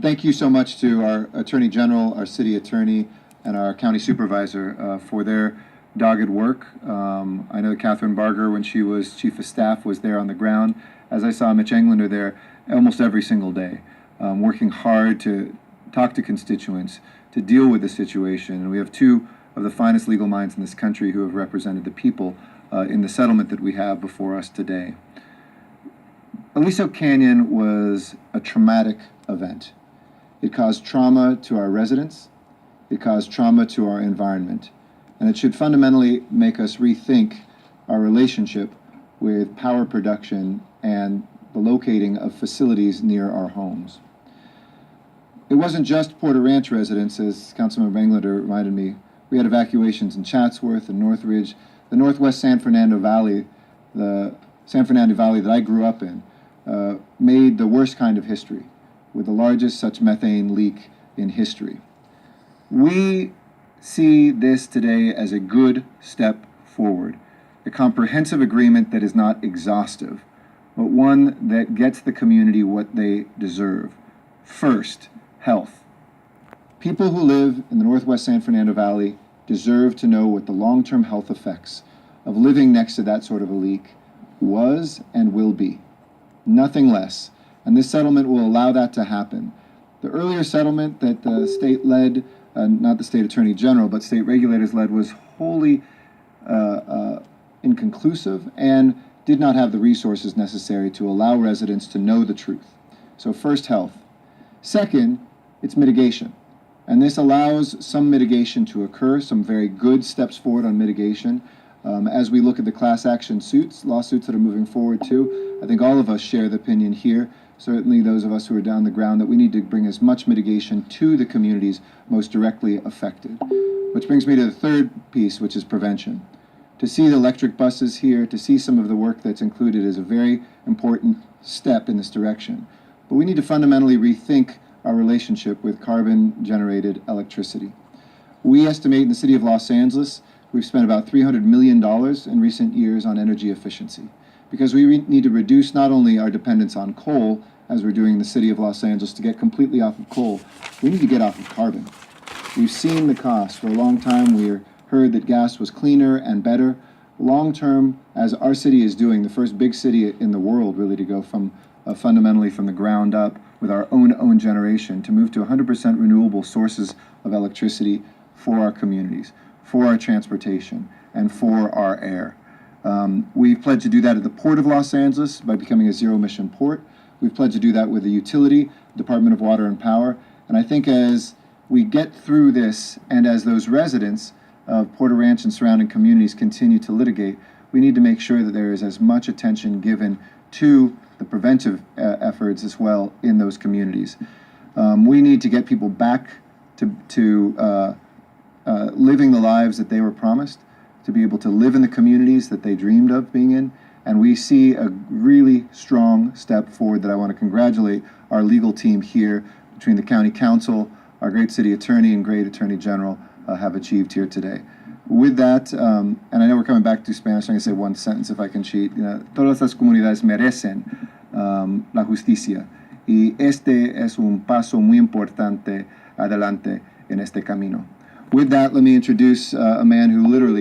Thank you so much to our Attorney General, our City Attorney, and our County Supervisor for their dogged work. I know Catherine Barger, when she was Chief of Staff, was there on the ground, as I saw Mitch Englander there almost every single day, working hard to talk to constituents, to deal with the situation. And we have two of the finest legal minds in this country who have represented the people in the settlement that we have before us today. Aliso Canyon was a traumatic event. It caused trauma to our residents, it caused trauma to our environment, and it should fundamentally make us rethink our relationship with power production and the locating of facilities near our homes. It wasn't just Porter Ranch residents, as Councilmember Englander reminded me. We had evacuations in Chatsworth and Northridge, the Northwest San Fernando Valley, the San Fernando Valley that I grew up in, made the worst kind of history, with the largest such methane leak in history. We see this today as a good step forward, a comprehensive agreement that is not exhaustive, but one that gets the community what they deserve. First, health. People who live in the Northwest San Fernando Valley deserve to know what the long-term health effects of living next to that sort of a leak was and will be. Nothing less. And this settlement will allow that to happen. The earlier settlement that the state led, not the state attorney general, but state regulators led, was wholly inconclusive and did not have the resources necessary to allow residents to know the truth. So first, health. Second, it's mitigation. And this allows some mitigation to occur, some very good steps forward on mitigation. As we look at the class action lawsuits that are moving forward too, I think all of us share the opinion here, certainly those of us who are down the ground, that we need to bring as much mitigation to the communities most directly affected. Which brings me to the third piece, which is prevention. To see the electric buses here, to see some of the work that's included is a very important step in this direction. But we need to fundamentally rethink our relationship with carbon-generated electricity. We estimate in the city of Los Angeles, we've spent about $300 million in recent years on energy efficiency, because we need to reduce not only our dependence on coal, as we're doing in the city of Los Angeles, to get completely off of coal, we need to get off of carbon. We've seen the cost. For a long time, we heard that gas was cleaner and better. Long term, as our city is doing, the first big city in the world really to go from fundamentally from the ground up with our own generation to move to 100% renewable sources of electricity for our communities, for our transportation, and for our air. We've pledged to do that at the Port of Los Angeles by becoming a zero-emission port. We've pledged to do that with the utility, Department of Water and Power. And I think as we get through this, and as those residents of Porter Ranch and surrounding communities continue to litigate, we need to make sure that there is as much attention given to the preventive efforts as well in those communities. We need to get people back to living the lives that they were promised, to be able to live in the communities that they dreamed of being in. And we see a really strong step forward that I want to congratulate our legal team here between the County Council, our great City Attorney, and great Attorney General have achieved here today. With that, and I know we're coming back to Spanish, I'm going to say one sentence if I can cheat. Todas las comunidades merecen la justicia, y este es un paso muy importante adelante en este camino. With that, let me introduce a man who literally